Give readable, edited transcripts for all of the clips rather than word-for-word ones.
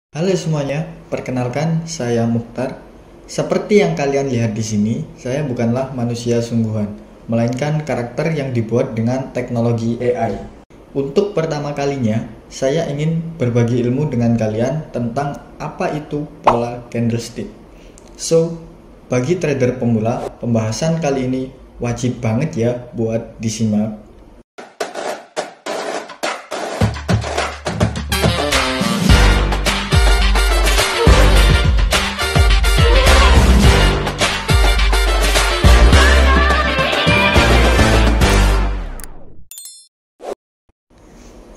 Halo semuanya, perkenalkan saya Mukhtar. Seperti yang kalian lihat di sini, saya bukanlah manusia sungguhan, melainkan karakter yang dibuat dengan teknologi AI. Untuk pertama kalinya, saya ingin berbagi ilmu dengan kalian tentang apa itu pola candlestick. So, bagi trader pemula, pembahasan kali ini wajib banget ya buat disimak.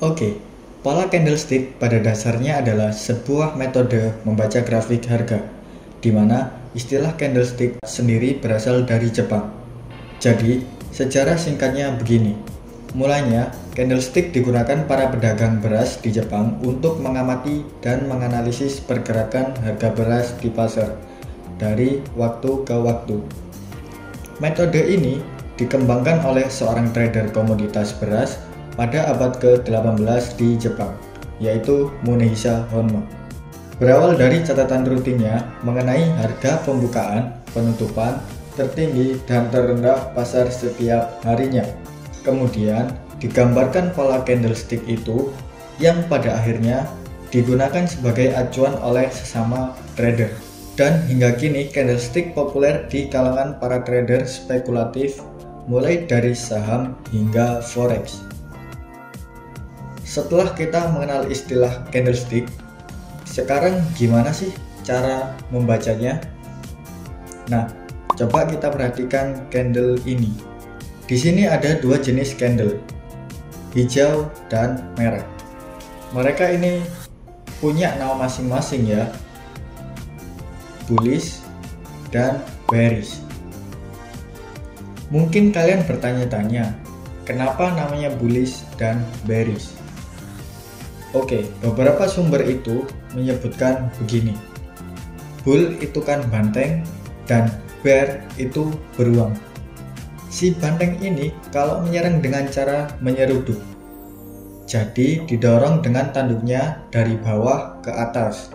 Oke, pola candlestick pada dasarnya adalah sebuah metode membaca grafik harga, di mana istilah candlestick sendiri berasal dari Jepang. Jadi, sejarah singkatnya begini. Mulanya, candlestick digunakan para pedagang beras di Jepang untuk mengamati dan menganalisis pergerakan harga beras di pasar dari waktu ke waktu. Metode ini dikembangkan oleh seorang trader komoditas beras pada abad ke-18 di Jepang, yaitu Munehisa Honma. Berawal dari catatan rutinnya mengenai harga pembukaan, penutupan, tertinggi, dan terendah pasar setiap harinya. Kemudian digambarkan pola candlestick itu yang pada akhirnya digunakan sebagai acuan oleh sesama trader. Dan hingga kini candlestick populer di kalangan para trader spekulatif mulai dari saham hingga forex. Setelah kita mengenal istilah candlestick, sekarang gimana sih cara membacanya? Nah, coba kita perhatikan candle ini. Di sini ada dua jenis candle, hijau dan merah. Mereka ini punya nama masing-masing ya, bullish dan bearish. Mungkin kalian bertanya-tanya, kenapa namanya bullish dan bearish? Oke, beberapa sumber itu menyebutkan begini. Bull itu kan banteng dan bear itu beruang. Si banteng ini kalau menyerang dengan cara menyeruduk. Jadi didorong dengan tanduknya dari bawah ke atas.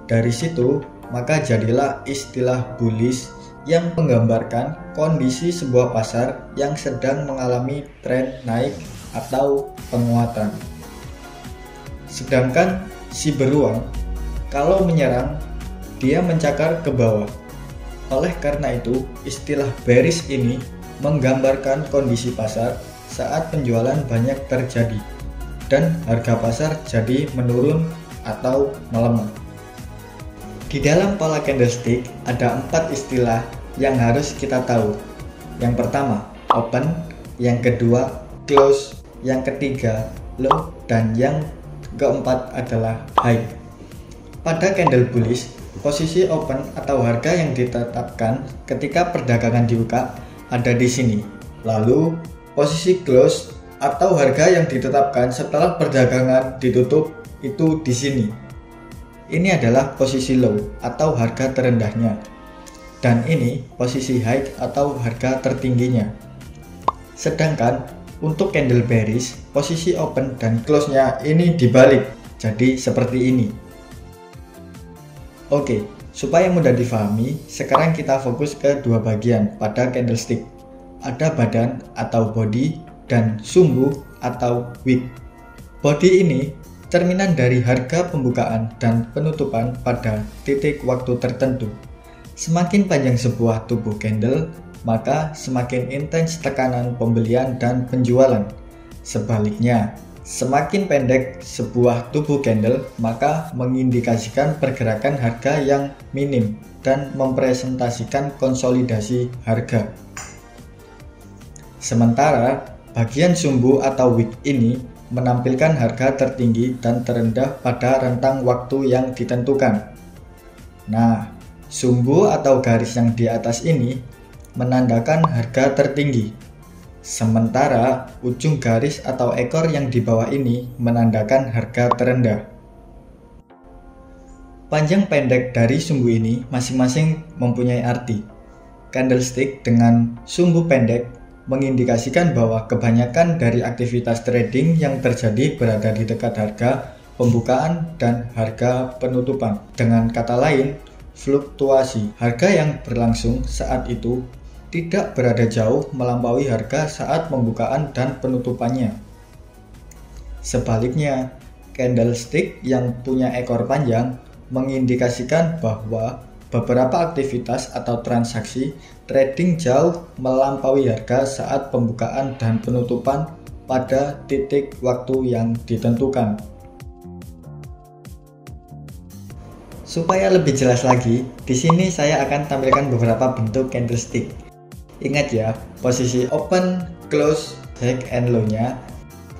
Dari situ maka jadilah istilah bullish yang menggambarkan kondisi sebuah pasar yang sedang mengalami tren naik atau penguatan. Sedangkan si beruang kalau menyerang dia mencakar ke bawah. Oleh karena itu istilah bearish ini menggambarkan kondisi pasar saat penjualan banyak terjadi dan harga pasar jadi menurun atau melemah. Di dalam pola candlestick ada 4 istilah yang harus kita tahu. Yang pertama open, yang kedua close, yang ketiga low, dan yang keempat adalah high. Pada candle bullish, posisi open atau harga yang ditetapkan ketika perdagangan dibuka ada di sini. Lalu posisi close atau harga yang ditetapkan setelah perdagangan ditutup itu di sini. Ini adalah posisi low atau harga terendahnya. Dan ini posisi high atau harga tertingginya. Sedangkan untuk candle bearish, posisi open dan close-nya ini dibalik, jadi seperti ini. Oke, supaya mudah difahami, sekarang kita fokus ke dua bagian pada candlestick. Ada badan atau body dan sumbu atau wick. Body ini cerminan dari harga pembukaan dan penutupan pada titik waktu tertentu. Semakin panjang sebuah tubuh candle, maka semakin intens tekanan pembelian dan penjualan. Sebaliknya, semakin pendek sebuah tubuh candle, maka mengindikasikan pergerakan harga yang minim dan mempresentasikan konsolidasi harga. Sementara, bagian sumbu atau wick ini menampilkan harga tertinggi dan terendah pada rentang waktu yang ditentukan. Nah, sumbu atau garis yang di atas ini menandakan harga tertinggi, sementara ujung garis atau ekor yang di bawah ini menandakan harga terendah. Panjang pendek dari sumbu ini masing-masing mempunyai arti. Candlestick dengan sumbu pendek mengindikasikan bahwa kebanyakan dari aktivitas trading yang terjadi berada di dekat harga pembukaan, dan harga penutupan. Dengan kata lain, fluktuasi harga yang berlangsung saat itu tidak berada jauh melampaui harga saat pembukaan dan penutupannya. Sebaliknya, candlestick yang punya ekor panjang mengindikasikan bahwa beberapa aktivitas atau transaksi trading jauh melampaui harga saat pembukaan dan penutupan pada titik waktu yang ditentukan. Supaya lebih jelas lagi, di sini saya akan tampilkan beberapa bentuk candlestick. Ingat ya, posisi open, close, high and low-nya.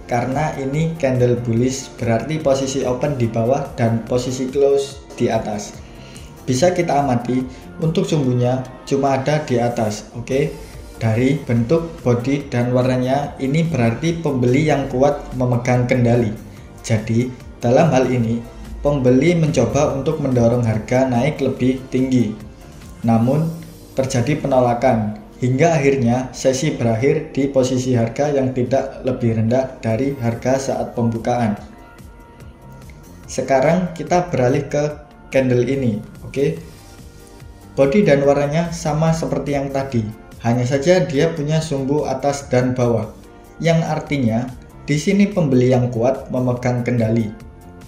Karena ini candle bullish, berarti posisi open di bawah dan posisi close di atas. Bisa kita amati untuk sumbunya cuma ada di atas, oke? Dari bentuk body dan warnanya ini berarti pembeli yang kuat memegang kendali. Jadi dalam hal ini pembeli mencoba untuk mendorong harga naik lebih tinggi. Namun terjadi penolakan hingga akhirnya sesi berakhir di posisi harga yang tidak lebih rendah dari harga saat pembukaan. Sekarang kita beralih ke candle ini, oke? Body dan warnanya sama seperti yang tadi, hanya saja dia punya sumbu atas dan bawah, yang artinya di sini pembeli yang kuat memegang kendali.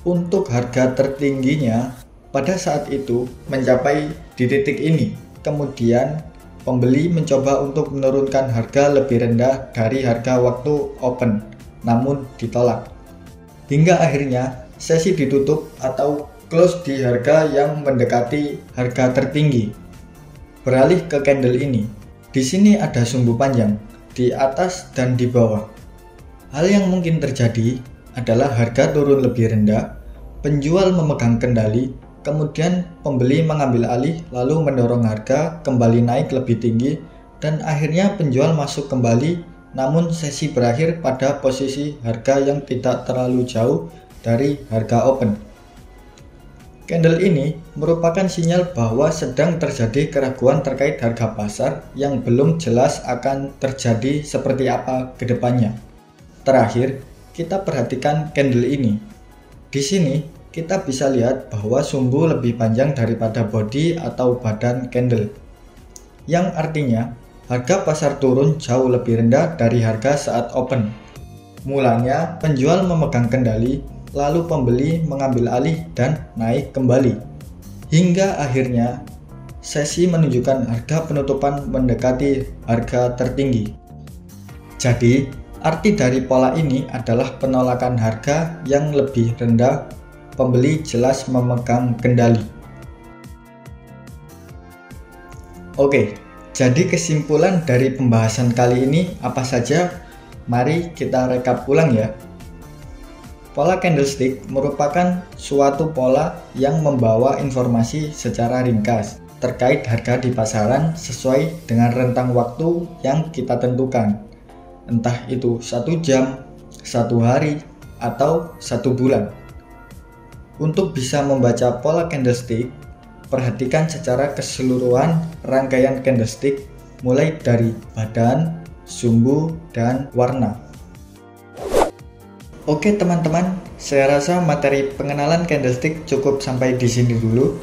Untuk harga tertingginya pada saat itu mencapai di titik ini, kemudian pembeli mencoba untuk menurunkan harga lebih rendah dari harga waktu open, namun ditolak. Hingga akhirnya sesi ditutup atau close di harga yang mendekati harga tertinggi. Beralih ke candle ini. Di sini ada sumbu panjang di atas dan di bawah. Hal yang mungkin terjadi adalah harga turun lebih rendah, penjual memegang kendali, kemudian pembeli mengambil alih lalu mendorong harga kembali naik lebih tinggi dan akhirnya penjual masuk kembali, namun sesi berakhir pada posisi harga yang tidak terlalu jauh dari harga open. Candle ini merupakan sinyal bahwa sedang terjadi keraguan terkait harga pasar yang belum jelas akan terjadi seperti apa ke depannya. Terakhir, kita perhatikan candle ini. Di sini kita bisa lihat bahwa sumbu lebih panjang daripada body atau badan candle, yang artinya harga pasar turun jauh lebih rendah dari harga saat open. Mulanya penjual memegang kendali, lalu pembeli mengambil alih dan naik kembali. Hingga akhirnya sesi menunjukkan harga penutupan mendekati harga tertinggi. Jadi, arti dari pola ini adalah penolakan harga yang lebih rendah, pembeli jelas memegang kendali. Oke, jadi kesimpulan dari pembahasan kali ini apa saja? Mari kita rekap ulang ya. Pola candlestick merupakan suatu pola yang membawa informasi secara ringkas terkait harga di pasaran sesuai dengan rentang waktu yang kita tentukan. Entah itu 1 jam, 1 hari, atau 1 bulan. Untuk bisa membaca pola candlestick, perhatikan secara keseluruhan rangkaian candlestick mulai dari badan, sumbu, dan warna. Oke teman-teman, saya rasa materi pengenalan candlestick cukup sampai di sini dulu.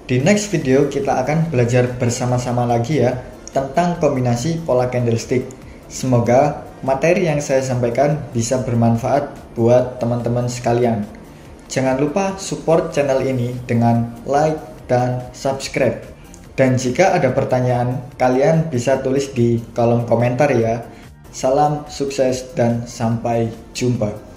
Di next video kita akan belajar bersama-sama lagi ya tentang kombinasi pola candlestick. Semoga materi yang saya sampaikan bisa bermanfaat buat teman-teman sekalian. Jangan lupa support channel ini dengan like dan subscribe. Dan jika ada pertanyaan, kalian bisa tulis di kolom komentar ya. Salam sukses dan sampai jumpa.